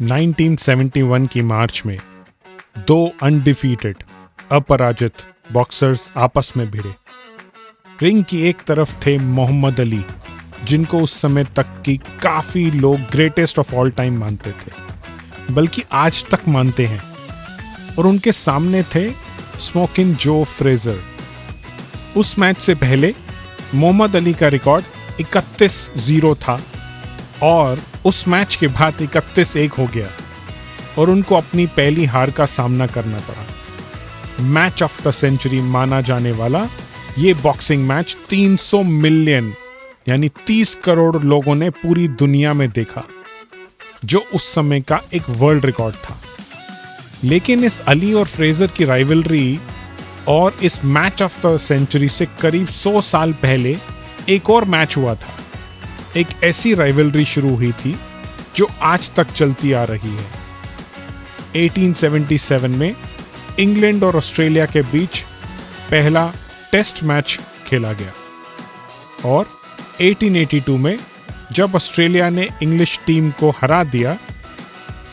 1971 की मार्च में दो अनडिफीटेड अपराजित बॉक्सर्स आपस में भिड़े। रिंग की एक तरफ थे मोहम्मद अली, जिनको उस समय तक की काफी लोग ग्रेटेस्ट ऑफ ऑल टाइम मानते थे, बल्कि आज तक मानते हैं, और उनके सामने थे स्मोकिंग जो फ्रेजर। उस मैच से पहले मोहम्मद अली का रिकॉर्ड 31-0 था और उस मैच के बाद 31-1 हो गया और उनको अपनी पहली हार का सामना करना पड़ा। मैच ऑफ द सेंचुरी माना जाने वाला ये बॉक्सिंग मैच 300 मिलियन यानी 30 करोड़ लोगों ने पूरी दुनिया में देखा, जो उस समय का एक वर्ल्ड रिकॉर्ड था। लेकिन इस अली और फ्रेजर की राइवलरी और इस मैच ऑफ द सेंचुरी से करीब 100 साल पहले एक और मैच हुआ था। एक ऐसी राइवलरी शुरू हुई थी जो आज तक चलती आ रही है। 1877 में इंग्लैंड और ऑस्ट्रेलिया के बीच पहला टेस्ट मैच खेला गया और 1882 में जब ऑस्ट्रेलिया ने इंग्लिश टीम को हरा दिया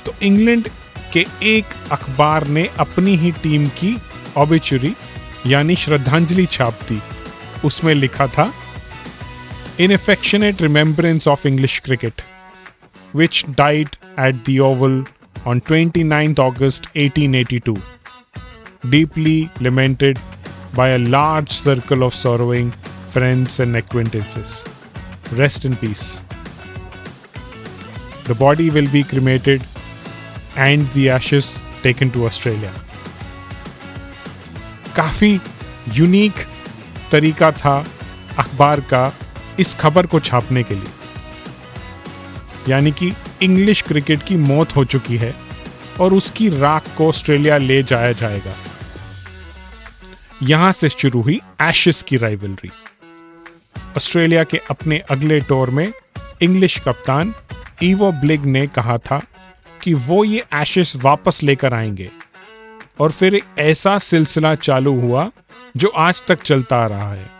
तो इंग्लैंड के एक अखबार ने अपनी ही टीम की ऑबिचुरी यानी श्रद्धांजलि छाप दी। उसमें लिखा था, In affectionate remembrance of English cricket, which died at the Oval on 29th August 1882, deeply lamented by a large circle of sorrowing friends and acquaintances. Rest in peace. The body will be cremated and the ashes taken to Australia. काफी unique तरीका था अखबार का इस खबर को छापने के लिए, यानी कि इंग्लिश क्रिकेट की मौत हो चुकी है और उसकी राख को ऑस्ट्रेलिया ले जाया जाएगा। यहां से शुरू हुई एशेस की राइवलरी। ऑस्ट्रेलिया के अपने अगले टूर में इंग्लिश कप्तान ईवो ब्लिग ने कहा था कि वो ये एशेस वापस लेकर आएंगे और फिर एक ऐसा सिलसिला चालू हुआ जो आज तक चलता आ रहा है।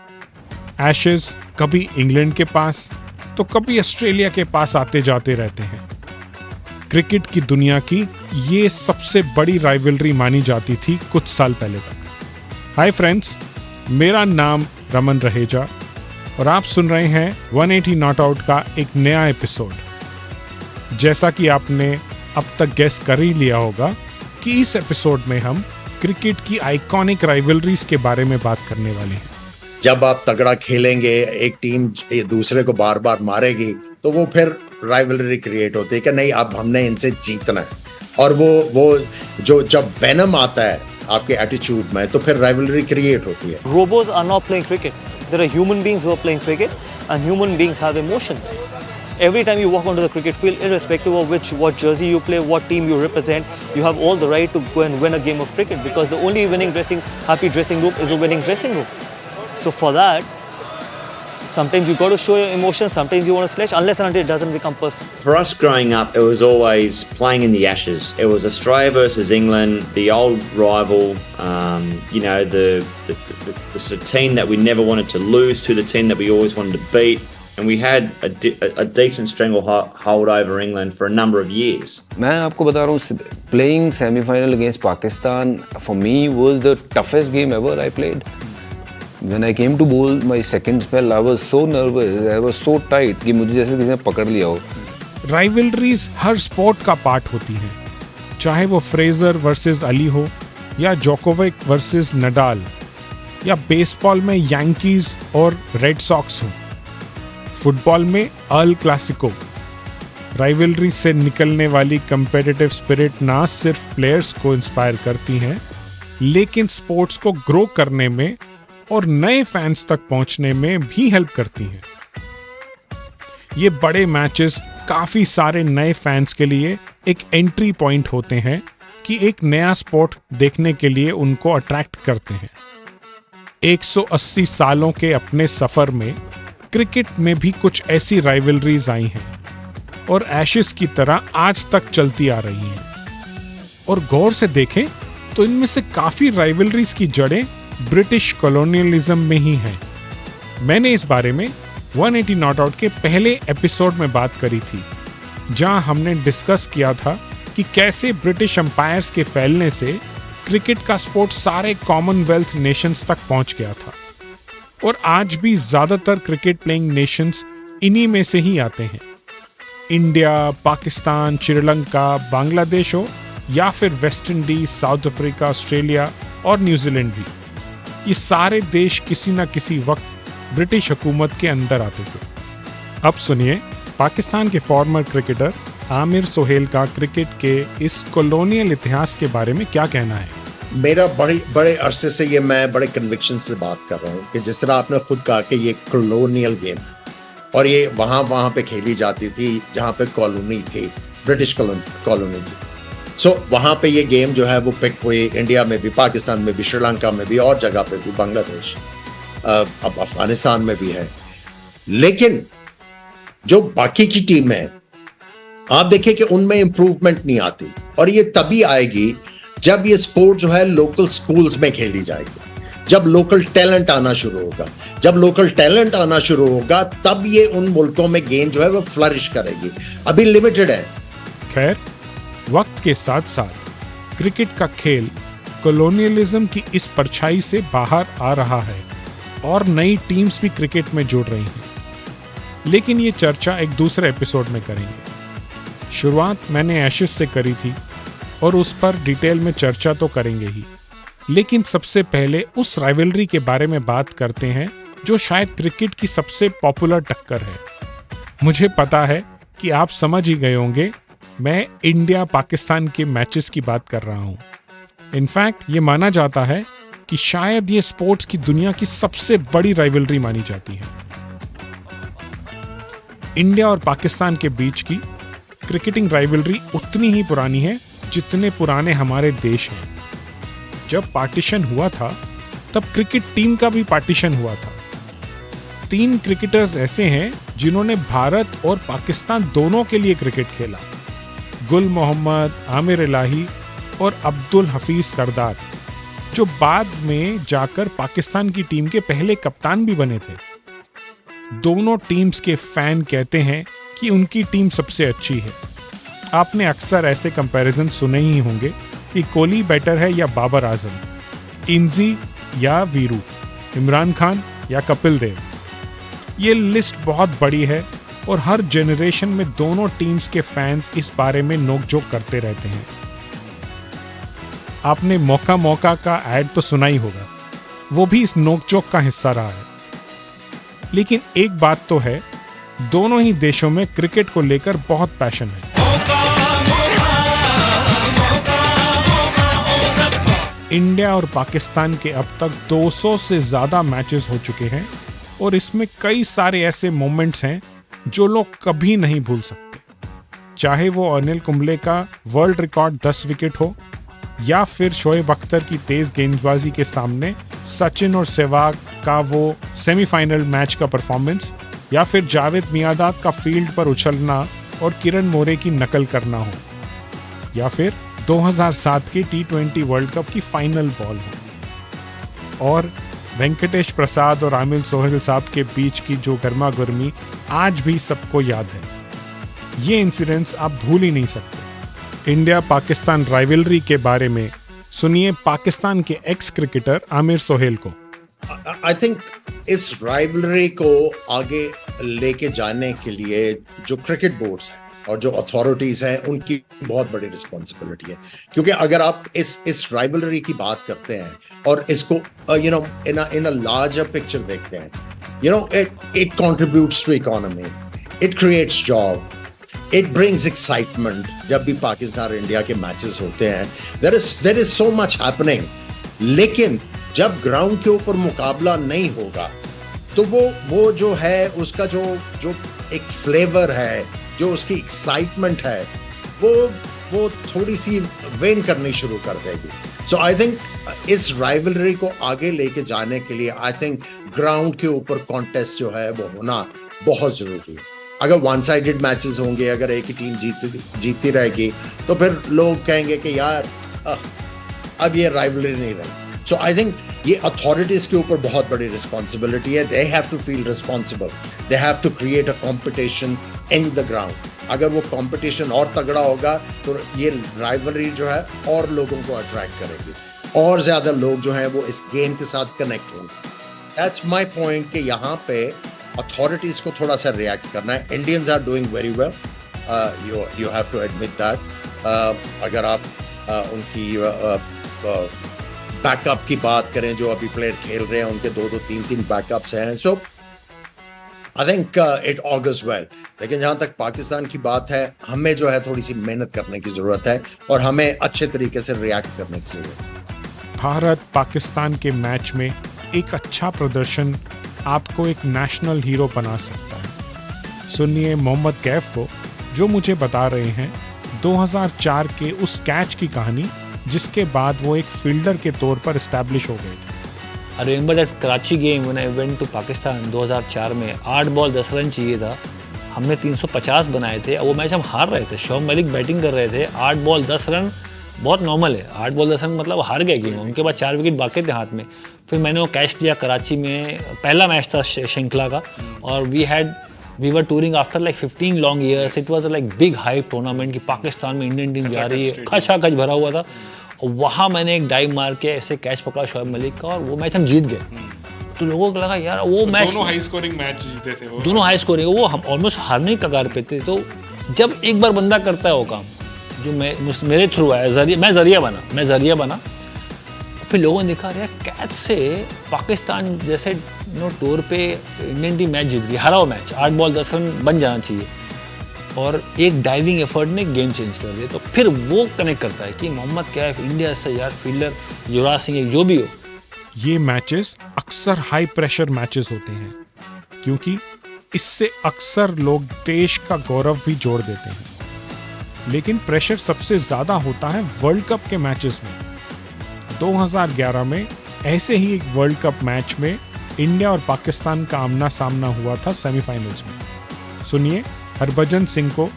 एशेस कभी इंग्लैंड के पास तो कभी ऑस्ट्रेलिया के पास आते जाते रहते हैं। क्रिकेट की दुनिया की ये सबसे बड़ी राइवलरी मानी जाती थी कुछ साल पहले तक। हाय फ्रेंड्स, मेरा नाम रमन रहेजा और आप सुन रहे हैं 180 नॉट आउट का एक नया एपिसोड। जैसा कि आपने अब तक गेस कर ही लिया होगा कि इस एपिसोड में हम क्रिकेट की आइकॉनिक राइवलरीज के बारे में बात करने वाले हैं। जब आप तगड़ा खेलेंगे, एक टीम दूसरे को बार बार मारेगी तो वो फिर राइवलरी क्रिएट होती है कि नहीं अब हमने इनसे जीतना है। और वो जो जब वेनम आता है आपके एटीट्यूड में तो फिर राइवलरी क्रिएट होती है। Robots are not playing cricket. There are human beings who are playing cricket and human beings have emotions. Every time you walk onto the cricket field, irrespective of what jersey you play, what team you represent, you have all the right to go and win a game of cricket because the only happy dressing room is a winning dressing room. So for that, sometimes you got to show your emotions, sometimes you want to slash, unless and until it doesn't become personal. For us growing up, it was always playing in the Ashes. It was Australia versus England, the old rival, the sort of team that we never wanted to lose to, the team that we always wanted to beat. And we had a decent stranglehold over England for a number of years. मैं आपको बता रहा हूँ, playing semi-final against Pakistan for me was the toughest game ever I played. When I came to bowl my second spell, I was so nervous, I was so tight कि मुझे जैसे किसी ने पकड़ लिया हो। राइवलरीज हर स्पोर्ट का part होती हैं, चाहे वो फ्रेजर वर्सेस अली हो या जोकोविक वर्सेस नडाल या बेसबॉल में यांकीज और रेड सॉक्स हो, फुटबॉल में अल क्लासिको। राइवलरी से निकलने वाली कंपेटिटिव स्पिरिट ना सिर्फ प्लेयर्स को इंस्पायर करती हैं, लेकिन स्पोर्ट्स को ग्रो करने में और नए फैंस तक पहुंचने में भी हेल्प करती हैं। ये बड़े मैचेस काफी सारे नए फैंस के लिए एक एंट्री पॉइंट होते हैं कि एक नया स्पोर्ट देखने के लिए उनको अट्रैक्ट करते हैं। 180 सालों के अपने सफर में क्रिकेट में भी कुछ ऐसी राइवलरीज आई हैं और एशेस की तरह आज तक चलती आ रही हैं। और गौर से देखें तो इनमें से काफी राइवलरीज की जड़ें ब्रिटिश कॉलोनियलिज्म में ही हैं। मैंने इस बारे में 180 नॉट आउट के पहले एपिसोड में बात करी थी, जहां हमने डिस्कस किया था कि कैसे ब्रिटिश एम्पायर्स के फैलने से क्रिकेट का स्पोर्ट सारे कॉमनवेल्थ नेशंस तक पहुंच गया था और आज भी ज्यादातर क्रिकेट प्लेइंग नेशंस इन्हीं में से ही आते हैं। इंडिया, पाकिस्तान, श्रीलंका, बांग्लादेश हो या फिर West Indies, south Africa, Australia और न्यूजीलैंड भी, ये सारे देश किसी न किसी वक्त ब्रिटिश हुकूमत के अंदर आते थे। अब सुनिए पाकिस्तान के फॉर्मर क्रिकेटर आमिर सोहेल का क्रिकेट के इस कॉलोनियल इतिहास के बारे में क्या कहना है। मेरा बड़े अरसे से ये मैं बड़े कन्विक्शन से बात कर रहा हूँ कि जिस तरह आपने खुद कहा कि ये कॉलोनियल गेम और ये वहाँ पे खेली जाती थी जहाँ पे कॉलोनी थी, ब्रिटिश कॉलोनी थी। सो वहाँ पे ये गेम जो है वो पिक हुई, इंडिया में भी, पाकिस्तान में भी, श्रीलंका में भी और जगह पे भी, बांग्लादेश, अब अफगानिस्तान में भी है। लेकिन जो बाकी की टीम है आप देखिए कि उनमें इंप्रूवमेंट नहीं आती और ये तभी आएगी जब ये स्पोर्ट जो है लोकल स्कूल्स में खेली जाएगी, जब लोकल टैलेंट आना शुरू होगा। जब लोकल टैलेंट आना शुरू होगा तब ये उन मुल्कों में गेम जो है वो फ्लरिश करेगी, अभी लिमिटेड है। खैर, वक्त के साथ साथ क्रिकेट का खेल कॉलोनियलिज्म की इस परछाई से बाहर आ रहा है और नई टीम्स भी क्रिकेट में जुड़ रही हैं। लेकिन ये चर्चा एक दूसरे एपिसोड में करेंगे। शुरुआत मैंने एशेज से करी थी और उस पर डिटेल में चर्चा तो करेंगे ही, लेकिन सबसे पहले उस राइवलरी के बारे में बात करते हैं जो शायद क्रिकेट की सबसे पॉपुलर टक्कर है। मुझे पता है कि आप समझ ही गए होंगे, मैं इंडिया पाकिस्तान के मैचेस की बात कर रहा हूँ। इनफैक्ट ये माना जाता है कि शायद ये स्पोर्ट्स की दुनिया की सबसे बड़ी राइवलरी मानी जाती है। इंडिया और पाकिस्तान के बीच की क्रिकेटिंग राइवलरी उतनी ही पुरानी है जितने पुराने हमारे देश हैं। जब पार्टीशन हुआ था तब क्रिकेट टीम का भी पार्टीशन हुआ था। 3 क्रिकेटर्स ऐसे हैं जिन्होंने भारत और पाकिस्तान दोनों के लिए क्रिकेट खेला, गुल मोहम्मद, आमिर इलाही और अब्दुल हफीज करदार, जो बाद में जाकर पाकिस्तान की टीम के पहले कप्तान भी बने थे। दोनों टीम्स के फैन कहते हैं कि उनकी टीम सबसे अच्छी है। आपने अक्सर ऐसे कंपैरिजन सुने ही होंगे कि कोहली बेटर है या बाबर आजम, इंजी या वीरू, इमरान खान या कपिल देव। ये लिस्ट बहुत बड़ी है और हर जनरेशन में दोनों टीम्स के फैंस इस बारे में नोकझोंक करते रहते हैं। आपने मौका का ऐड तो सुना ही होगा, वो भी इस नोकझोंक का हिस्सा रहा है। लेकिन एक बात तो है, दोनों ही देशों में क्रिकेट को लेकर बहुत पैशन है। इंडिया और पाकिस्तान के अब तक 200 से ज्यादा मैचेस हो चुके हैं और इसमें कई सारे ऐसे मोमेंट्स हैं जो लोग कभी नहीं भूल सकते। चाहे वो अनिल कुंबले का वर्ल्ड रिकॉर्ड 10 विकेट हो या फिर शोएब अख्तर की तेज गेंदबाजी के सामने सचिन और सहवाग का वो सेमीफाइनल मैच का परफॉर्मेंस, या फिर जावेद मियांदाद का फील्ड पर उछलना और किरण मोरे की नकल करना हो, या फिर 2007 के T20 वर्ल्ड कप की फाइनल बॉल हो, और वेंकटेश प्रसाद और आमिर सोहेल साहब के बीच की जो गर्मा गर्मी आज भी सबको याद है। ये इंसिडेंट्स आप भूल ही नहीं सकते। इंडिया पाकिस्तान राइवलरी के बारे में सुनिए पाकिस्तान के एक्स क्रिकेटर आमिर सोहेल को। आई थिंक इस राइवलरी को आगे लेके जाने के लिए जो क्रिकेट बोर्ड्स हैं और जो अथॉरिटीज हैं उनकी बहुत बड़ी रिस्पॉन्सिबिलिटी है, क्योंकि अगर आप इस राइवलरी की बात करते हैं और इसको इन अ लार्जर पिक्चर देखते हैं, it contributes to economy, it creates job, it brings excitement. जब भी पाकिस्तान और इंडिया के मैचेस होते हैं there is so much happening, लेकिन जब ग्राउंड के ऊपर मुकाबला नहीं होगा तो वो जो है उसका जो एक फ्लेवर है, जो उसकी एक्साइटमेंट है, वो थोड़ी सी वेन करनी शुरू कर देगी। सो आई थिंक इस राइवलरी को आगे लेके जाने के लिए आई थिंक ग्राउंड के ऊपर कॉन्टेस्ट जो है वो होना बहुत जरूरी है। अगर वन साइडेड मैचेस होंगे, अगर एक ही टीम जीतती रहेगी तो फिर लोग कहेंगे कि यार अब ये राइवलरी नहीं रही। सो आई थिंक ये अथॉरिटीज के ऊपर बहुत बड़ी रिस्पॉन्सिबिलिटी है। They have to feel responsible, they have to create a competition in the ground. अगर वो कंपटीशन और तगड़ा होगा तो ये राइवलरी जो है और लोगों को अट्रैक्ट करेगी, और ज्यादा लोग जो हैं वो इस गेम के साथ कनेक्ट होंगे। दैट्स माय पॉइंट कि यहाँ पे अथॉरिटीज को थोड़ा सा रिएक्ट करना है। Indians are doing very well, you have to admit that. अगर आप उनकी बैकअप की बात करें, जो अभी प्लेयर खेल रहे हैं उनके 2-2 3-3 बैकअप्स हैं, so I think it augurs well. लेकिन जहाँ तक पाकिस्तान की बात है, हमें जो है थोड़ी सी मेहनत करने की ज़रूरत है और हमें अच्छे तरीके से रिएक्ट करने की ज़रूरत है। भारत पाकिस्तान के मैच में एक अच्छा प्रदर्शन आपको एक नेशनल हीरो बना सकता है। सुनिए मोहम्मद कैफ को, जो मुझे बता रहे हैं 2004 के उस कैच की कहानी जिसके बाद वो एक फील्डर के तौर पर एस्टैब्लिश हो गए थे। I remember that Karachi game when I went to Pakistan 2004 में 8 बॉल 10 रन चाहिए था, हमने 350 बनाए थे। वो मैच हम हार रहे थे, शोएब मलिक बैटिंग कर रहे थे। 8 बॉल 10 रन बहुत नॉर्मल है, 8 बॉल 10 रन मतलब हार गए गेम। उनके बाद 4 विकेट बाकी थे हाथ में। फिर मैंने वो कैच दिया कराची में, पहला मैच था श्रृंखला का, और we were touring after like 15 long years. It was like big hype tournament कि पाकिस्तान में इंडियन टीम जा रही है, खचाखच भरा हुआ था। और वहाँ मैंने एक डाइव मार के ऐसे कैच पकड़ा शोएब मलिक का, और वो मैच हम जीत गए। तो लोगों को लगा यार वो मैच, दोनों हाई स्कोरिंग मैच जीते थे वो, दोनों हाई स्कोरिंग, वो हम ऑलमोस्ट हारने की कगार पे थे। तो जब एक बार बंदा करता है वो काम जो मेरे थ्रू आया, मैं जरिया बना। फिर लोगों ने देखा यार कैच से पाकिस्तान जैसे टूर पे इंडियन टीम मैच जीत गई, हारा हुआ मैच, 8 बॉल 10 रन बन जाना चाहिए, और एक डाइविंग एफर्ट ने गेम चेंज कर दिया। तो फिर वो कनेक्ट करता है कि मोहम्मद कैफ इंडिया से यार फील्डर, युवराज सिंह जो भी हो। ये मैचेस अक्सर हाई प्रेशर मैचेस होते हैं क्योंकि इससे अक्सर लोग देश का गौरव भी जोड़ देते हैं। लेकिन प्रेशर सबसे ज़्यादा होता है वर्ल्ड कप के मैचेस में। 2011 में ऐसे ही एक वर्ल्ड कप मैच में इंडिया और पाकिस्तान का आमना सामना हुआ था सेमीफाइनल्स में। सुनिए हरभजन सिंह को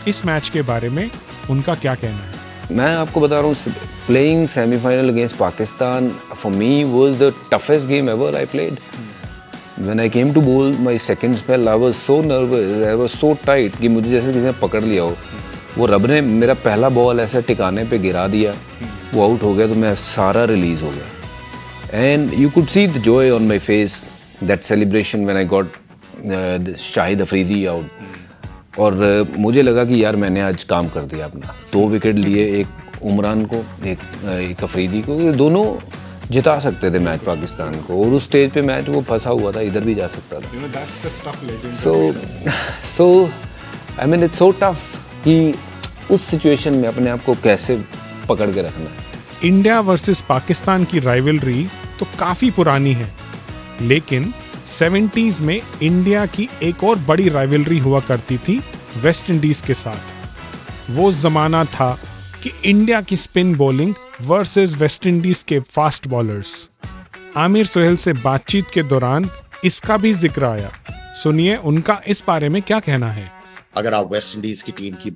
इस मैच के बारे में उनका क्या कहना है। मैं आपको बता रहा हूँ, playing semifinal against Pakistan for me was the toughest game ever I played. When I came to bowl my second spell I was so nervous, I was so tight कि मुझे जैसे किसी ने पकड़ लिया हो। वो रब ने मेरा पहला बॉल ऐसे टिकाने पे गिरा दिया, वो आउट हो गया, तो मैं सारा रिलीज हो गया। And you could see the Joy on my face, that celebration when I got Shahid Afridi out. और मुझे लगा कि यार मैंने आज काम कर दिया अपना। 2 विकेट लिए, एक उमरान को, एक अफरीदी को, ये दोनों जिता सकते थे मैच पाकिस्तान को। और उस स्टेज पे मैच वो फंसा हुआ था, इधर भी जा सकता था। So I mean it's so tough कि उस सिचुएशन में अपने आप को कैसे पकड़ के रखना है। इंडिया वर्सेस पाकिस्तान की राइवलरी तो काफ़ी पुरानी है, लेकिन 70s में इंडिया की एक और बड़ी राइवलरी हुआ करती थी वेस्ट इंडीज के साथ। वो ज़माना था कि इंडिया की spin bowling versus West Indies के फास्ट बॉलर्स। आमिर सुहेल से बातचीत के दौरान इसका भी जिक्र आया। सुनिए उनका इस बारे में क्या कहना है। अगर आप वेस्ट इंडीज की टीम की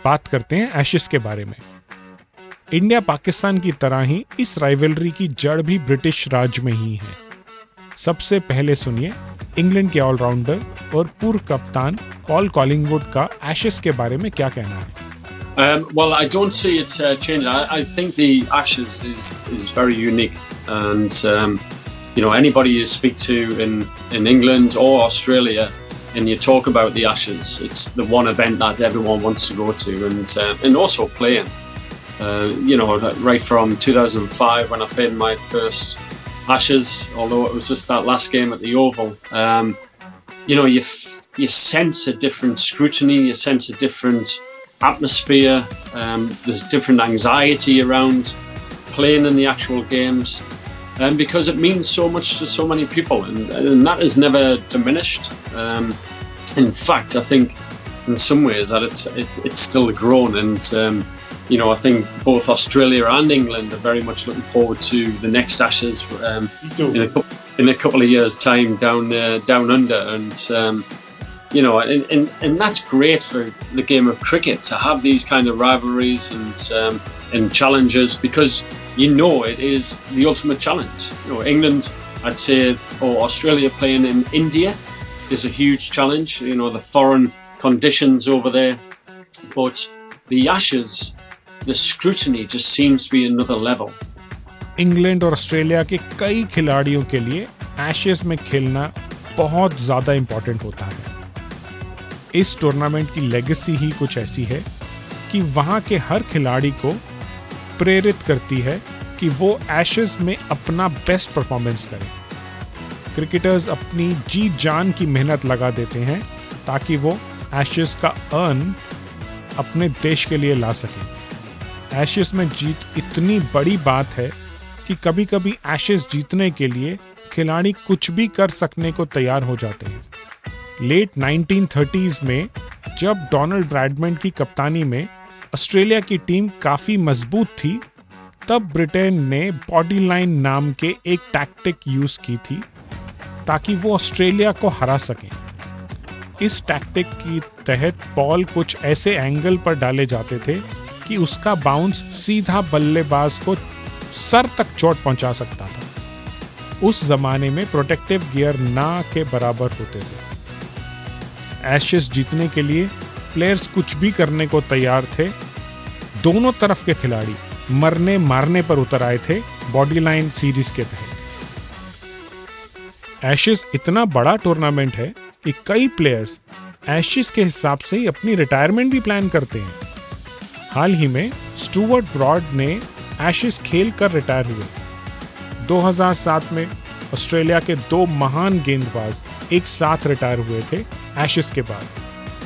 बात करते हैं एशेस के बारे में। इंडिया पाकिस्तान की तरह ही इस राइवलरी की जड़ भी ब्रिटिश राज में ही है। सबसे पहले सुनिए इंग्लैंड के ऑलराउंडर और पूर्व कप्तान पॉल कॉलिंगवुड का एशेस के बारे में क्या कहना है। Well, I don't see it changing. I think the Ashes is very unique, and anybody you speak to in England or Australia, and you talk about the Ashes, it's the one event that everyone wants to go to, and also playing. Right from 2005 when I played my first Ashes, although it was just that last game at the Oval, you sense a different scrutiny, you sense a different atmosphere. There's different anxiety around playing in the actual games, because it means so much to so many people, and that is never diminished. In fact, I think in some ways that it's still grown, and I think both Australia and England are very much looking forward to the next Ashes in a couple of years' time down under, and and that's great for the game of cricket to have these kind of rivalries and challenges, because it is the ultimate challenge. England, I'd say, or Australia playing in India is a huge challenge. The foreign conditions over there, but the Ashes, the scrutiny just seems to be another level. England और Australia के कई खिलाड़ियों के लिए ashes में खेलना बहुत ज्यादा इंपॉर्टेंट होता है। इस टूर्नामेंट की लेगेसी ही कुछ ऐसी है कि वहां के हर खिलाड़ी को प्रेरित करती है कि वो एशेस में अपना बेस्ट परफॉर्मेंस करें। क्रिकेटर्स अपनी जी जान की मेहनत लगा देते हैं ताकि वो एशेस का अर्न अपने देश के लिए ला सकें। एशेस में जीत इतनी बड़ी बात है कि कभी कभी एशेस जीतने के लिए खिलाड़ी कुछ भी कर सकने को तैयार हो जाते हैं। लेट 1930s में जब डोनाल्ड ब्रैडमैन की कप्तानी में ऑस्ट्रेलिया की टीम काफ़ी मजबूत थी, तब ब्रिटेन ने बॉडी लाइन नाम के एक टैक्टिक यूज़ की थी ताकि वो ऑस्ट्रेलिया को हरा सकें। इस टैक्टिक की तहत बॉल कुछ ऐसे एंगल पर डाले जाते थे कि उसका बाउंस सीधा बल्लेबाज को सर तक चोट पहुंचा सकता था। उस जमाने में प्रोटेक्टिव गियर ना के बराबर होते थे। एशेस जीतने के लिए प्लेयर्स कुछ भी करने को तैयार थे। दोनों तरफ के खिलाड़ी मरने मारने पर उतर आए थे बॉडी लाइन सीरीज के तहत। एशेस इतना बड़ा टूर्नामेंट है कि कई प्लेयर्स एशेस के हिसाब से ही अपनी रिटायरमेंट भी प्लान करते हैं। हाल ही में स्टुअर्ट ब्रॉड ने एशेस खेल कर रिटायर हुए। 2007 में ऑस्ट्रेलिया के दो महान गेंदबाज एक साथ रिटायर हुए थे एशेस के बाद,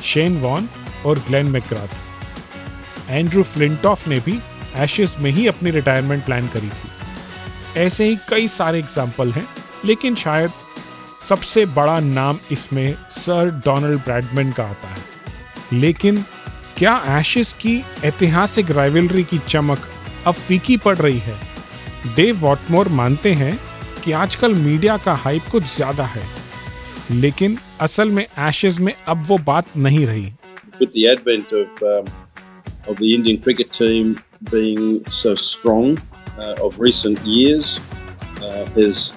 शेन वॉन और ग्लेन मैकग्राथ। एंड्रू फ्लिंटॉफ ने भी एशेस में ही अपनी रिटायरमेंट प्लान करी थी। ऐसे ही कई सारे एग्जाम्पल हैं, लेकिन शायद सबसे बड़ा नाम इसमें सर डोनाल्ड ब्रैडमैन का आता है। लेकिन क्या एशेस की ऐतिहासिक राइवलरी की चमक अब फीकी पड़ रही है? डेव वॉटमोर मानते हैं कि आजकल मीडिया का हाइप कुछ ज्यादा है, लेकिन असल में एशेस में अब वो बात नहीं रही। With the advent of the Indian cricket team being so strong of recent years, has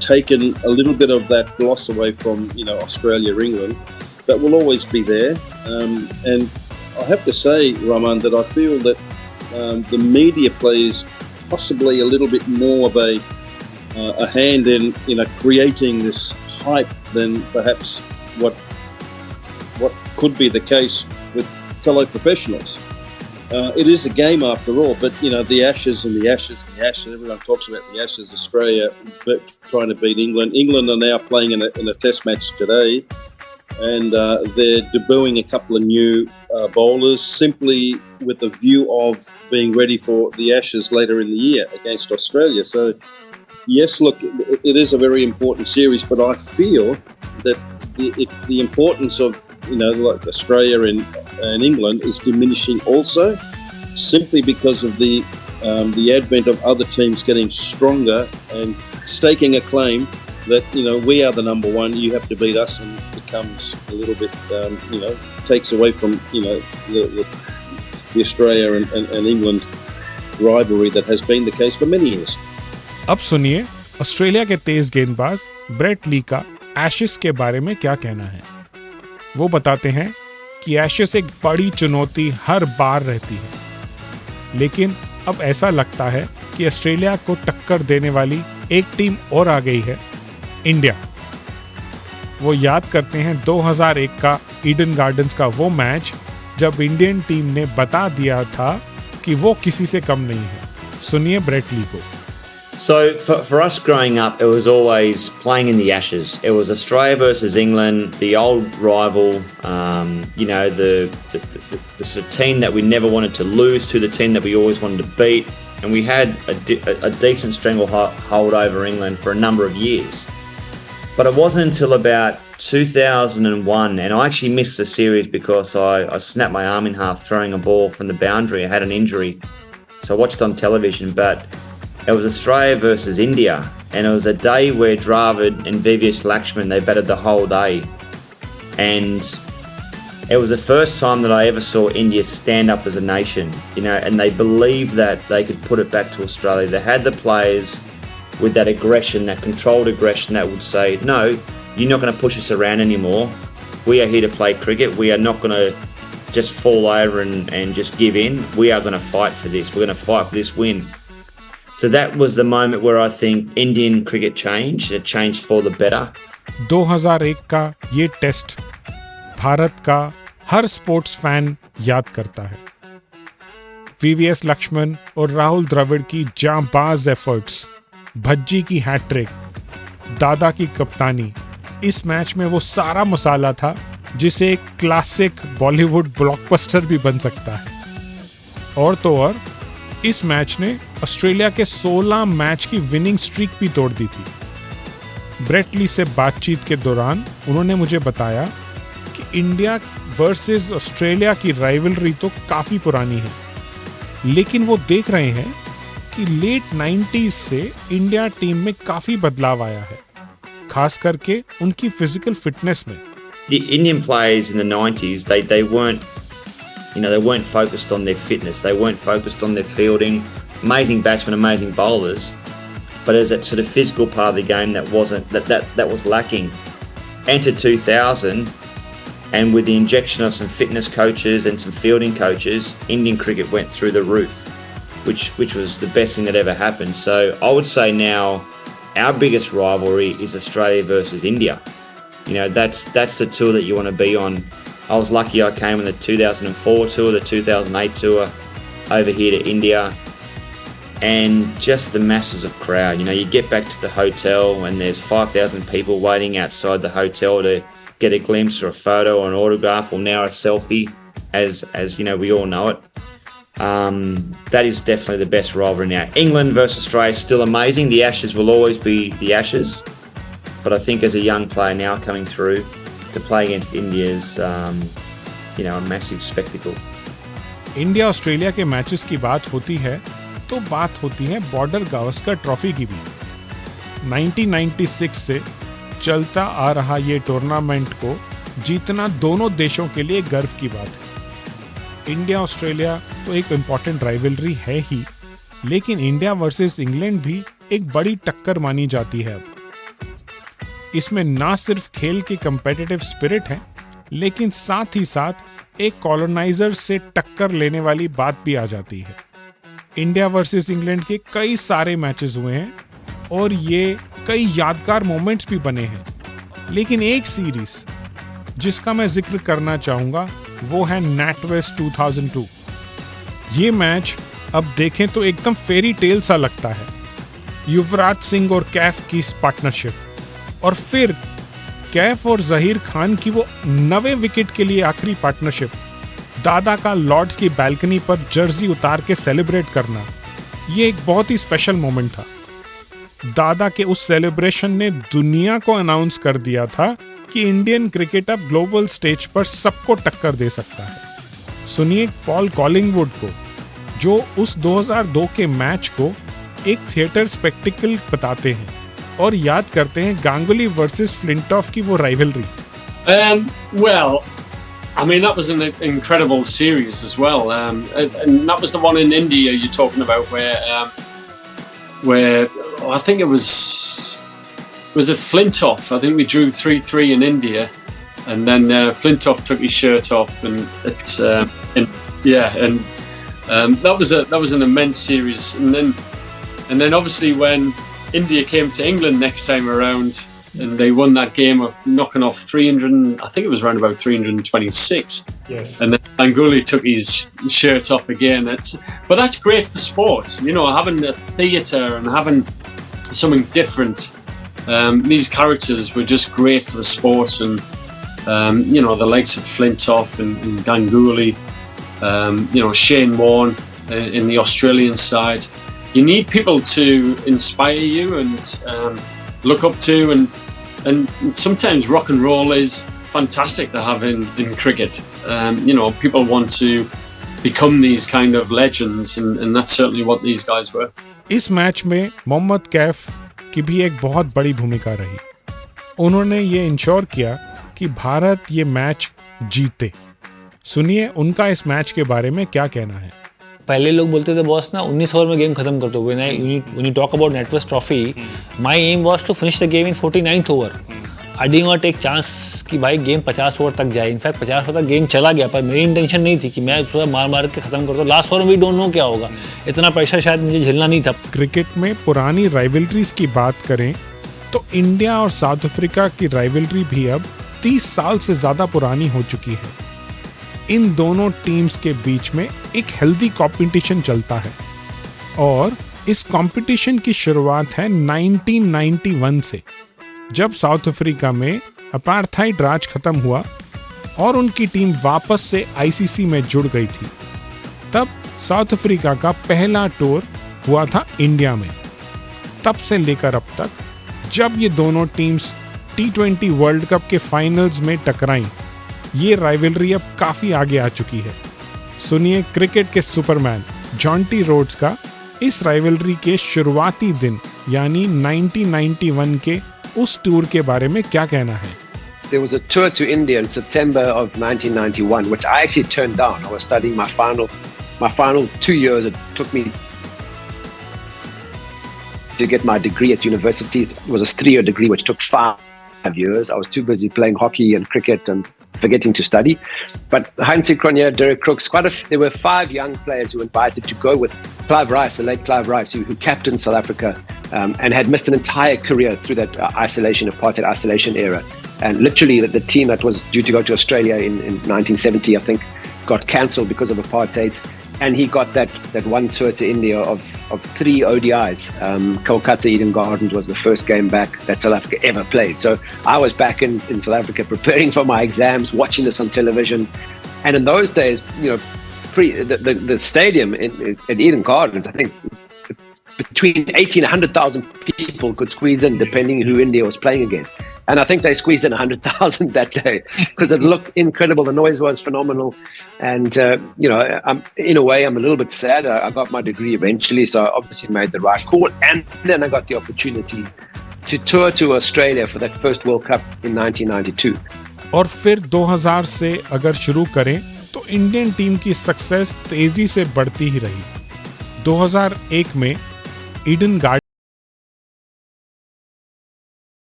taken a little bit of that gloss away from Australia, England, that will always be there. And I have to say, Raman, that I feel that the media plays possibly a little bit more of a hand in creating this hype than perhaps what could be the case with fellow professionals. It is a game after all, but the Ashes and the Ashes and the Ashes. Everyone talks about the Ashes. Australia trying to beat England. England are now playing in a Test match today, and they're debuting a couple of new bowlers simply with the view of being ready for the Ashes later in the year against Australia. So yes, look, it is a very important series, but I feel that the importance of like Australia and England is diminishing also, simply because of the advent of other teams getting stronger and staking a claim that we are the number one. You have to beat us, and becomes a little bit takes away from the Australia and England rivalry that has been the case for many years. अब सुनिए Australia के तेज गेंदबाज Brett Lee का ashes के बारे में क्या कहना है। वो बताते हैं कि एशेस एक बड़ी चुनौती हर बार रहती है, लेकिन अब ऐसा लगता है कि ऑस्ट्रेलिया को टक्कर देने वाली एक टीम और आ गई है, इंडिया। वो याद करते हैं 2001 का ईडन गार्डन्स का वो मैच जब इंडियन टीम ने बता दिया था कि वो किसी से कम नहीं है। सुनिए ब्रेट ली को। So for us growing up, it was always playing in the Ashes. It was Australia versus England, the old rival. You know, the sort of team that we never wanted to lose to, the team that we always wanted to beat, and we had a decent stranglehold over England for a number of years. But it wasn't until about 2001, and I actually missed the series because I snapped my arm in half throwing a ball from the boundary. I had an injury, so I watched on television, but it was Australia versus India, and it was a day where Dravid and VVS Lakshman, they batted the whole day. And it was the first time that I ever saw India stand up as a nation, you know, and they believed that they could put it back to Australia. They had the players with that aggression, that controlled aggression that would say, no, you're not going to push us around anymore. We are here to play cricket. We are not going to just fall over and just give in. We are going to fight for this. We're going to fight for this win. So that was the moment where I think Indian cricket changed. It changed for the better. 2001 का ये test Bharat का हर sports fan याद करता है। VVS Lakshman और राहुल द्रविड़ की जांबाज efforts, Bhajji की हैट्रिक, दादा की कप्तानी, इस मैच में वो सारा मसाला था जिसे एक क्लासिक बॉलीवुड ब्लॉकबस्टर भी बन सकता है। और तो और इस मैच ने ऑस्ट्रेलिया के 16 मैच की विनिंग स्ट्रीक भी तोड़ दी थी। ब्रेट ली से बातचीत के दौरान उन्होंने मुझे बताया कि इंडिया वर्सेस ऑस्ट्रेलिया की राइवलरी तो काफ़ी पुरानी है, लेकिन वो देख रहे हैं कि लेट 90s से इंडिया टीम में काफ़ी बदलाव आया है, खास करके उनकी फिजिकल फिटनेस में। The Indian players in the 90s, they weren't, you know, they weren't focused on their fitness. They weren't focused on their fielding. Amazing batsmen, amazing bowlers, but there's that sort of physical part of the game that wasn't that was lacking. Enter 2000, and with the injection of some fitness coaches and some fielding coaches, Indian cricket went through the roof, which was the best thing that ever happened. So I would say now our biggest rivalry is Australia versus India. You know, that's the tour that you want to be on. I was lucky I came on the 2004 tour, the 2008 tour over here to India, and just the masses of crowd. You know, you get back to the hotel and there's 5,000 people waiting outside the hotel to get a glimpse or a photo or an autograph, or now a selfie, as you know, we all know it. That is definitely the best rivalry now. England versus Australia is still amazing. The Ashes will always be the Ashes, but I think as a young player now coming through, to play against India is, you know, a massive spectacle. India Australia के matches की बात होती है तो बात होती है border Gavaskar trophy की भी। 1996 से चलता आ रहा ये टूर्नामेंट को जीतना दोनों देशों के लिए गर्व की बात है। इंडिया ऑस्ट्रेलिया तो एक इम्पॉर्टेंट राइवलरी है ही, लेकिन इंडिया वर्सेस इंग्लैंड भी एक बड़ी टक्कर मानी जाती है अब। इसमें ना सिर्फ खेल की कंपेटिटिव स्पिरिट है, लेकिन साथ ही साथ एक कॉलोनाइजर से टक्कर लेने वाली बात भी आ जाती है। इंडिया वर्सेस इंग्लैंड के कई सारे मैचेस हुए हैं और ये कई यादगार मोमेंट्स भी बने हैं, लेकिन एक सीरीज जिसका मैं जिक्र करना चाहूंगा वो है NatWest 2002। ये मैच अब देखें तो एकदम फेरी टेल सा लगता है। युवराज सिंह और कैफ की पार्टनरशिप, और फिर कैफ और जहीर खान की वो 90 विकेट के लिए आखिरी पार्टनरशिप, दादा का लॉर्ड्स की बैल्कनी पर जर्सी उतार के सेलिब्रेट करना, ये एक बहुत ही स्पेशल मोमेंट था। दादा के उस सेलिब्रेशन ने दुनिया को अनाउंस कर दिया था कि इंडियन क्रिकेट अब ग्लोबल स्टेज पर सबको टक्कर दे सकता है। सुनिए पॉल कॉलिंगवुड को, जो उस 2002 के मैच को एक थिएटर स्पेक्टिकल बताते हैं और याद करते हैं गांगुली वर्सेस फ्लिंटॉफ की वो rivalry. Well, I mean, that was an incredible series as well, and that was the one in India you're talking about, where I think it was at Flintoff. I think we drew 3-3 in India, and then Flintoff took his shirt off, and that was an immense series. And then obviously when India came to England next time around, and they won that game of knocking off 300. I think it was around about 326. Yes. And then Ganguly took his shirt off again. But that's great for sport. You know, having a theatre and having something different. These characters were just great for the sport, and you know, the likes of Flintoff and Ganguly, you know, Shane Warne in the Australian side. You need people to inspire you and look up to, and sometimes rock and roll is fantastic to have in cricket. You know, people want to become these kind of legends, and that's certainly what these guys were. इस match में मोहम्मद कैफ की भी एक बहुत बड़ी भूमिका रही। उन्होंने ये इंश्योर किया कि भारत ये मैच जीते। सुनिए उनका इस मैच के बारे में क्या कहना है। पहले लोग बोलते थे बॉस ना 19 ओवर में गेम खत्म कर दो। When you talk about NatWest Trophy, my aim was to finish the game in 49th over. I did not take chance कि भाई गेम 50 ओवर तक जाए। इनफैक्ट 50 ओवर तक गेम चला गया, पर मेरी इंटेंशन नहीं थी कि मैं पूरा मार के खत्म कर दूँ। लास्ट ओवर में भी डोंट नो क्या होगा, इतना प्रेशर शायद मुझे झेलना नहीं था। क्रिकेट में पुरानी राइवलरीज की बात करें तो इंडिया और साउथ अफ्रीका की राइवलरी भी अब 30 साल से ज्यादा पुरानी हो चुकी है। इन दोनों टीम्स के बीच में एक हेल्दी कंपटीशन चलता है, और इस कंपटीशन की शुरुआत है 1991 से, जब साउथ अफ्रीका में अपार्थाइड राज खत्म हुआ और उनकी टीम वापस से आईसीसी में जुड़ गई थी। तब साउथ अफ्रीका का पहला टूर हुआ था इंडिया में। तब से लेकर अब तक जब ये दोनों टीम्स T20 वर्ल्ड कप के फाइनल्स में टकराई, ये राइवलरी अब काफी आगे आ चुकी है। सुनिए क्रिकेट के सुपरमैन जॉन्टी रोड्स का इस राइवलरी के शुरुआती दिन यानी 1991 के उस टूर के बारे में क्या कहना है। There was a tour to India in September of 1991, which I actually turned down. I was studying my final 2 years. It took me to get my degree at university. It was a 3-year degree, which took 5 years. I was too busy playing hockey and cricket and forgetting to study. But Hansi Cronje, Derek Crooks, there were 5 young players who were invited to go with Clive Rice, the late Clive Rice, who captained South Africa and had missed an entire career through that apartheid isolation era. And literally the team that was due to go to Australia in 1970, I think, got cancelled because of apartheid. And he got that one tour to India of 3 ODIs. Kolkata Eden Gardens was the first game back that South Africa ever played. So I was back in South Africa preparing for my exams, watching this on television. And in those days, you know, the stadium at Eden Gardens, I think between 80 and 100,000 people could squeeze in, depending who India was playing against. And I think they squeezed in 100,000 that day because it looked incredible. The noise was phenomenal. And, you know, in a way, I'm a little bit sad. I got my degree eventually, so I obviously made the right call. And then I got the opportunity to tour to Australia for that first World Cup in 1992. और फिर 2000 से अगर शुरू करें तो Indian team की success तेजी से बढ़ती ही रही। 2001 में Eden garden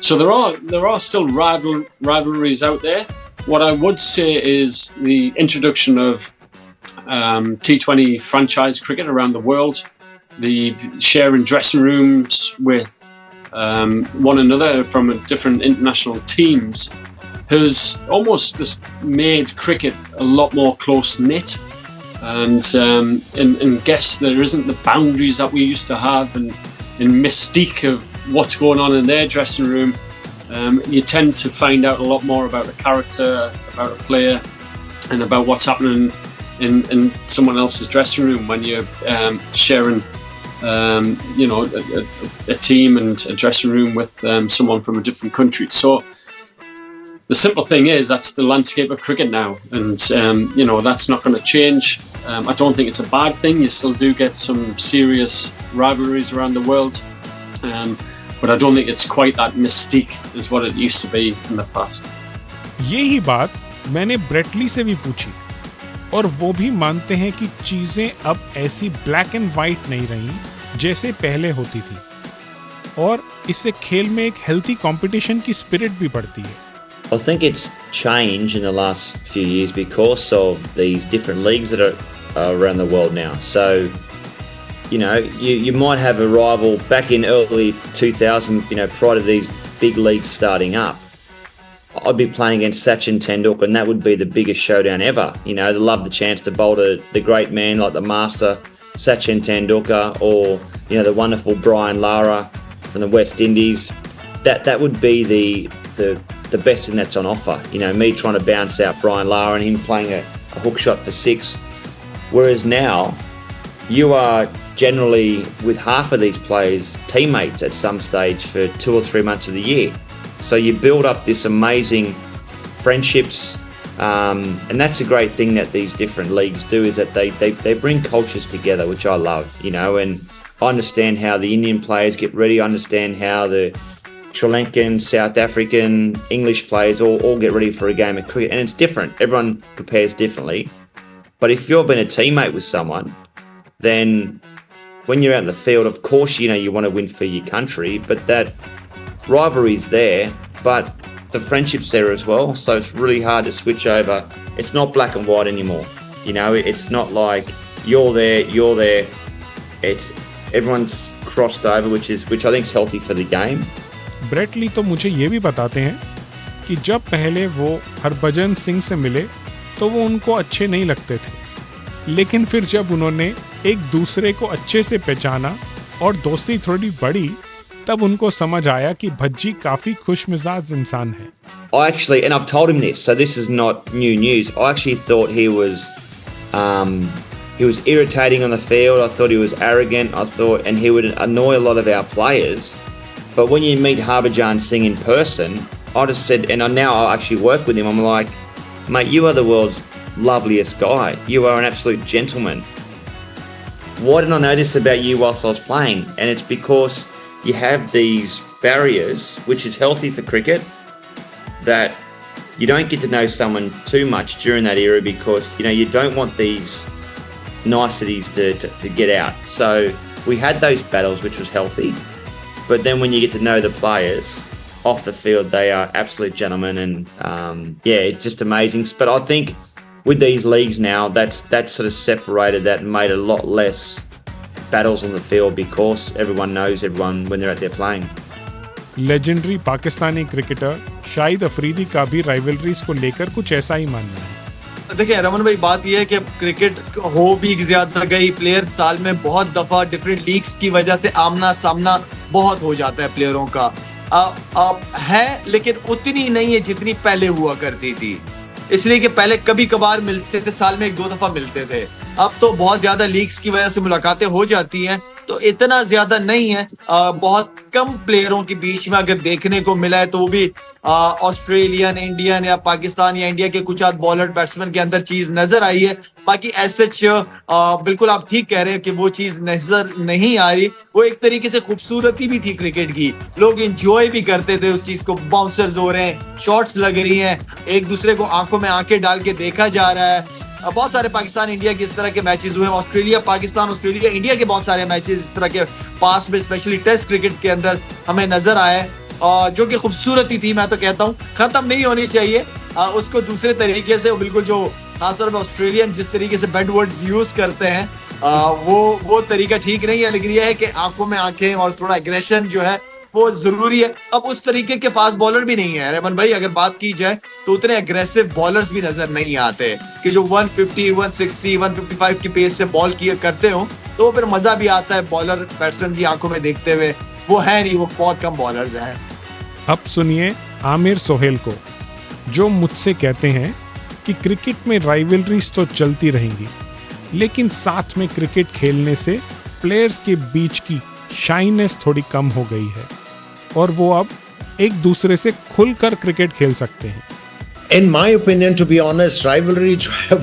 So there are still rivalries out there. What I would say is the introduction of T20 franchise cricket around the world, the sharing dressing rooms with one another from different international teams, has almost made cricket a lot more close knit, and guess there isn't the boundaries that we used to have, and mystique of what's going on in their dressing room. You tend to find out a lot more about a character, about a player, and about what's happening in someone else's dressing room when you're sharing, a team and a dressing room with someone from a different country. So the simple thing is that's the landscape of cricket now, and that's not going to change. I don't think it's a bad thing. You still do get some serious rivalries around the world, but I don't think it's quite that mystique as what it used to be in the past. यही बात मैंने Brett Lee से भी पूछी, और वो भी मानते हैं कि चीजें अब ऐसी ब्लैक एंड वाइट नहीं रही जैसे पहले होती थी, और इससे खेल में एक हेल्थी कंपटीशन की स्पिरिट भी बढ़ती है. I think it's changed in the last few years because of these different leagues that are around the world now. So, you might have a rival back in early 2000, prior to these big leagues starting up. I'd be playing against Sachin Tendulkar, and that would be the biggest showdown ever. They love the chance to bowl to the great man like the master Sachin Tendulkar, or the wonderful Brian Lara from the West Indies. That would be the best thing that's on offer. Me trying to bounce out Brian Lara and him playing a hook shot for 6. Whereas now, you are generally, with half of these players, teammates at some stage for 2 or 3 months of the year. So you build up this amazing friendships, and that's a great thing that these different leagues do, is that they bring cultures together, which I love, and I understand how the Indian players get ready. I understand how the Sri Lankan, South African, English players all get ready for a game of cricket, and it's different. Everyone prepares differently. But if you've been a teammate with someone, then when you're out in the field, of course, you want to win for your country, but that rivalry's there, but the friendship's there as well. So it's really hard to switch over. It's not black and white anymore. It's not like you're there. It's everyone's crossed over, which I think is healthy for the game. Brett Lee तो मुझे ये भी बताते हैं कि जब पहले वो हरभजन सिंह से मिले तो वो उनको अच्छे नहीं लगते थे, लेकिन फिर जब उन्होंने एक दूसरे को अच्छे से पहचाना और दोस्ती थोड़ी बढ़ी, तब उनको समझ आया कि भज्जी काफी खुशमिजाज इंसान है. I actually, and I've told him this, so this is not new news. I actually thought he was irritating on the field. I thought he was arrogant. And he would annoy a lot of our players. But when you meet Harbhajan Singh in person, I just said, and now I actually work with him, I'm like, mate, you are the world's loveliest guy. You are an absolute gentleman. Why didn't I know this about you whilst I was playing? And it's because you have these barriers, which is healthy for cricket, that you don't get to know someone too much during that era because, you don't want these niceties to get out. So we had those battles, which was healthy. But then when you get to know the players off the field, they are absolute gentlemen, and it's just amazing. But I think with these leagues now, that's sort of separated that and made a lot less battles on the field because everyone knows everyone when they're out there playing. Legendary Pakistani cricketer Shahid Afridi का भी rivalries को लेकर कुछ ऐसा ही मानना है. देखिए रमन भाई, बात यह है कि क्रिकेट हो भी ज्यादा गई, प्लेयर साल में बहुत दफा डिफरेंट लीग्स की वजह से आमना सामना बहुत हो जाता है प्लेयरों का. है, लेकिन उतनी नहीं है जितनी पहले हुआ करती थी, इसलिए कि पहले कभी कभार मिलते थे, साल में 1-2 दफा मिलते थे. अब तो बहुत ज्यादा लीग्स की वजह से मुलाकातें हो जाती हैं, तो इतना ज्यादा नहीं है. बहुत कम प्लेयरों के बीच में अगर देखने को मिला है तो वो भी ऑस्ट्रेलियन, इंडियन या पाकिस्तान या इंडिया के कुछ आध बॉलर बैट्समैन के अंदर चीज नजर आई है. बाकी ऐसे बिल्कुल आप ठीक कह रहे हैं कि वो चीज नजर नहीं आ रही. वो एक तरीके से खूबसूरती भी थी क्रिकेट की, लोग एंजॉय भी करते थे उस चीज को. बाउंसर्स हो रहे हैं, शॉट्स लग रही हैं, एक दूसरे को आंखों में आंखें डाल के देखा जा रहा है. बहुत सारे पाकिस्तान इंडिया के इस तरह के मैचेस हुए हैं, ऑस्ट्रेलिया पाकिस्तान, ऑस्ट्रेलिया इंडिया के बहुत सारे मैचेस इस तरह के पास में, स्पेशली टेस्ट क्रिकेट के अंदर हमें नजर आए. जो कि खूबसूरती थी, मैं तो कहता हूँ खत्म नहीं होनी चाहिए। उसको दूसरे तरीके से बिल्कुल, जो खासतौर पर ऑस्ट्रेलियन जिस तरीके से बैड वर्ड्स यूज करते हैं, वो तरीका ठीक नहीं है। लेकिन यह है कि आंखों में आंखें और थोड़ा एग्रेशन जो है वो जरूरी है। अब उस तरीके के फास्ट बॉलर भी नहीं है रेमन भाई, अगर बात की जाए तो उतने एग्रेसिव बॉलर्स भी नजर नहीं आते कि जो 150, 160, 155 की पेस से बॉल किया करते हो, तो फिर मजा भी आता है बॉलर बैट्समैन की आंखों में देखते हुए। वो है नहीं, वो बहुत कम बॉलर्स हैं। अब सुनिए आमिर सोहेल को, जो मुझसे कहते हैं कि क्रिकेट में राइवलरीज तो चलती रहेंगी, लेकिन साथ में क्रिकेट खेलने से प्लेयर्स के बीच की शाइनेस थोड़ी कम हो गई है और वो अब एक दूसरे से खुलकर क्रिकेट खेल सकते हैं। In my opinion, to be honest, rivalry जो है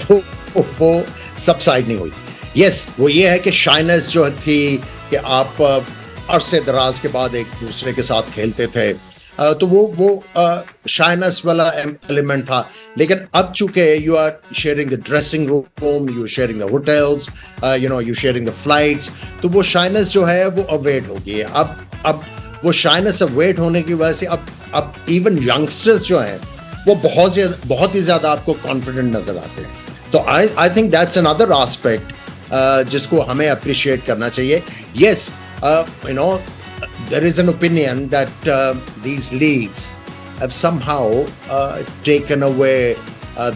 वो सबसाइड नहीं हुई। यस, वो ये है कि शाइनेस जो थी कि आप अरसे दराज के बाद एक दूसरे के साथ खेलते थे, तो वो शाइनेस वाला एलिमेंट था। लेकिन अब चूंकि you are sharing the dressing room, you sharing the hotels, you sharing the flights, तो वो शाइनेस जो है वो अवॉइड हो गई है। अब वो शाइनेस अवॉइड होने की वजह से अब इवन यंगस्टर्स जो हैं वो बहुत ही ज्यादा आपको कॉन्फिडेंट नजर आते हैं। तो I think that's another aspect जिसको हमें अप्रिशिएट करना चाहिए। Yes, there is an opinion that these leagues have somehow taken away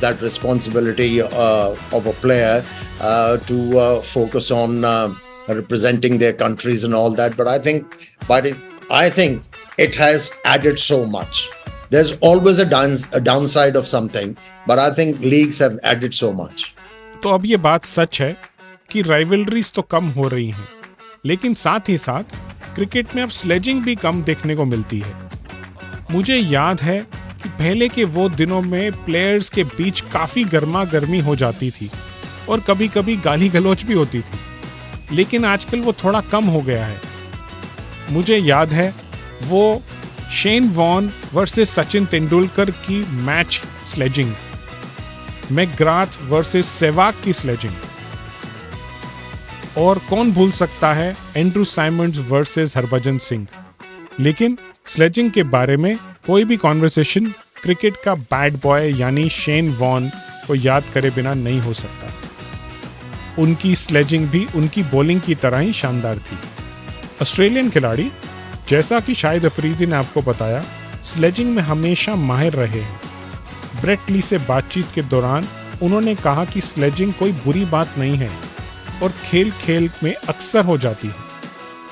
that responsibility of a player to focus on representing their countries and all that. But I think it has added so much. There's always a downside of something, but I think leagues have added so much. तो अब ये बात सच है कि rivalries तो कम हो रही हैं, लेकिन साथ ही साथ क्रिकेट में अब स्लेजिंग भी कम देखने को मिलती है। मुझे याद है कि पहले के वो दिनों में प्लेयर्स के बीच काफ़ी गर्मा गर्मी हो जाती थी और कभी कभी गाली गलौज भी होती थी, लेकिन आजकल वो थोड़ा कम हो गया है। मुझे याद है वो Shane Warne versus Sachin Tendulkar की match sledging, McGrath versus Sehwag की स्लेजिंग, और कौन भूल सकता है Andrew Symonds versus Harbhajan Singh. लेकिन स्लेजिंग के बारे में कोई भी कॉन्वर्सेशन क्रिकेट का बैड बॉय यानी शेन वॉन को याद करे बिना नहीं हो सकता। उनकी स्लेजिंग भी उनकी बॉलिंग की तरह ही शानदार थी। ऑस्ट्रेलियन खिलाड़ी, जैसा कि शाहिद अफरीदी ने आपको बताया, स्लेजिंग में हमेशा माहिर रहे हैं। ब्रेट ली से बातचीत के दौरान उन्होंने कहा कि स्लेजिंग कोई बुरी बात नहीं है और खेल खेल में अक्सर हो जाती है,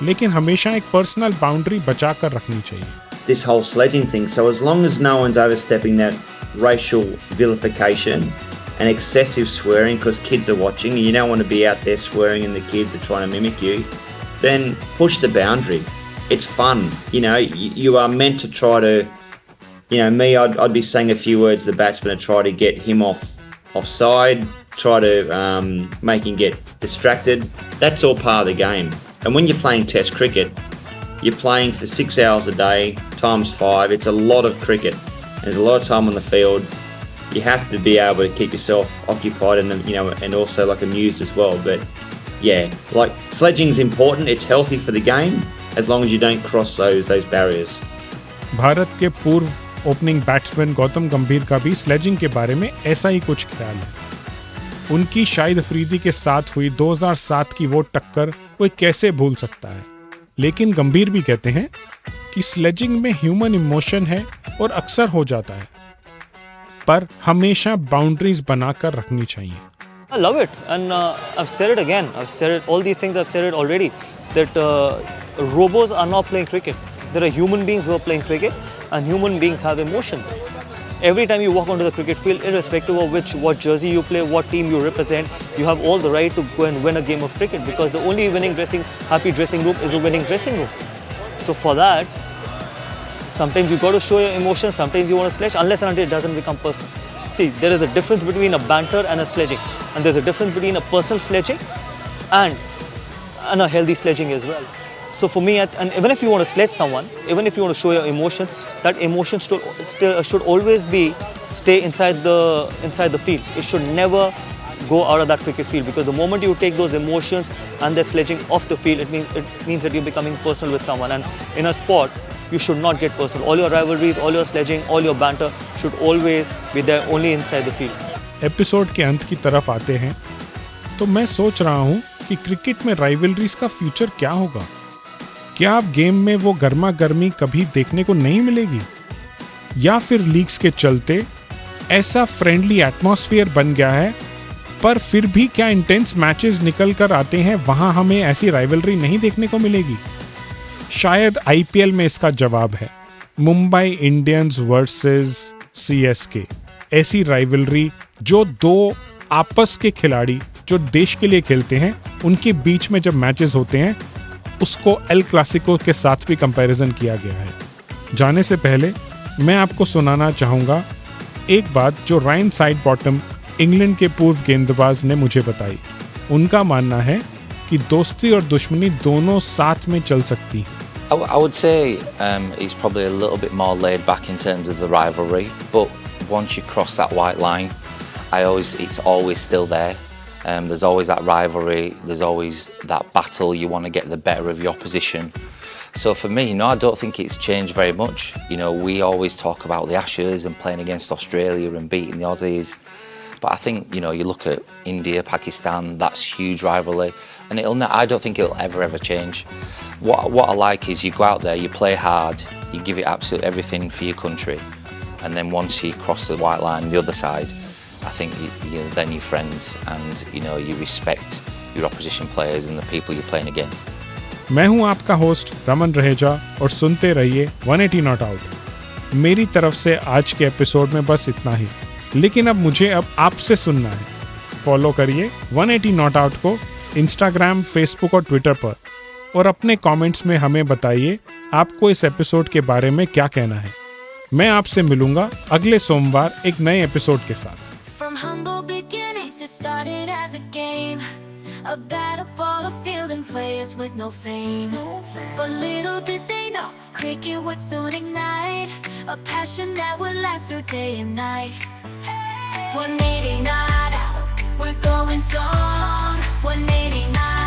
लेकिन हमेशा एक पर्सनल बाउंड्री बचा कर रखनी चाहिए। This whole sledging thing, so as long as no one's overstepping that racial vilification and excessive swearing because kids are watching and you don't want to be out there swearing and the kids are trying to mimic you, then push the boundary. It's fun. You know, you are meant to try to, you know, me, I'd be saying a few words to the batsman to try to get him offside, try to make him get distracted. That's all part of the game. And when you're playing test cricket, you're playing for 6 hours a day times 5. It's a lot of cricket. There's a lot of time on the field. You have to be able to keep yourself occupied and, you know, and also like amused as well. But yeah, like sledging's important. It's healthy for the game as long as you don't cross those barriers. Bharat के पूर्व opening batsman Gautam गंभीर का भी sledging के बारे में ऐसा ही कुछ ख्याल है। उनकी शाहिद अफरीदी के साथ हुई 2007 की वो टक्कर कोई कैसे भूल सकता है। लेकिन गंभीर भी कहते हैं कि स्लेजिंग में ह्यूमन इमोशन है और अक्सर हो जाता है, पर हमेशा बाउंड्रीज बनाकर रखनी चाहिए। I love it, and I've said it again. I've said it. All these things I've said it already. That robos are not playing cricket. There are human beings who are playing cricket, and human beings have emotions. Every time you walk onto the cricket field, irrespective of what jersey you play, what team you represent, you have all the right to go and win a game of cricket because the only happy dressing room is a winning dressing room. So for that, sometimes you got to show your emotions, sometimes you want to sledge, unless and until it doesn't become personal. See, there is a difference between a banter and a sledging, and there's a difference between a personal sledging and a healthy sledging as well. So for me, and even if you want to sledge someone, even if you want to show your emotions, that emotion should always stay inside the field. It should never go out of that cricket field, because the moment you take those emotions and that sledging off the field, it means that you're becoming personal with someone. And in a sport, you should not get personal. All your rivalries, all your sledging, all your banter should always be there only inside the field. Episode के अंत की तरफ आते हैं तो मैं सोच रहा हूँ कि क्रिकेट में राइवलरीज का फ्यूचर क्या होगा। क्या अब गेम में वो गर्मा गर्मी कभी देखने को नहीं मिलेगी, या फिर लीग्स के चलते ऐसा फ्रेंडली एटमॉस्फेयर बन गया है, पर फिर भी क्या इंटेंस मैचेस निकल कर आते हैं वहां हमें ऐसी राइवलरी नहीं देखने को मिलेगी। शायद आईपीएल में इसका जवाब है मुंबई इंडियंस वर्सेस सीएसके, ऐसी राइवलरी जो दो आपस के खिलाड़ी जो देश के लिए खेलते हैं उनके बीच में जब मैचेस होते हैं, उसको एल क्लासिको के साथ भी कंपैरिजन किया गया है। जाने से पहले मैं आपको सुनाना चाहूँगा एक बात जो रायन साइडबॉटम इंग्लैंड के पूर्व गेंदबाज ने मुझे बताई। उनका मानना है कि दोस्ती और दुश्मनी दोनों साथ में चल सकती हैं। I would say he's probably a little bit more laid back in terms of the rivalry, but once you cross that white line, it's always still there. There's always that rivalry, there's always that battle, you want to get the better of your opposition. So for me, I don't think it's changed very much. We always talk about the Ashes and playing against Australia and beating the Aussies. But I think, you look at India, Pakistan, that's huge rivalry. And I don't think it'll ever change. What I like is you go out there, you play hard, you give it absolutely everything for your country. And then once you cross the white line, the other side, I think then you're friends and, you respect your opposition players and the people you're playing against. मैं हूं आपका host Raman Raheja और सुनते रहिए 180 not out. मेरी तरफ से आज के एपिसोड में बस इतना ही, लेकिन अब मुझे आपसे सुनना है। फॉलो करिए 180 नॉट आउट को इंस्टाग्राम, फेसबुक और ट्विटर पर, और अपने कमेंट्स में हमें बताइए आपको इस एपिसोड के बारे में क्या कहना है। मैं आपसे मिलूंगा अगले सोमवार एक नए एपिसोड के साथ। From humble beginnings, it started as a game, a battle ball, a field and players with no fame. But little did they know, cricket would soon ignite a passion that would last through day and night. 180 not out, we're going strong. 180 not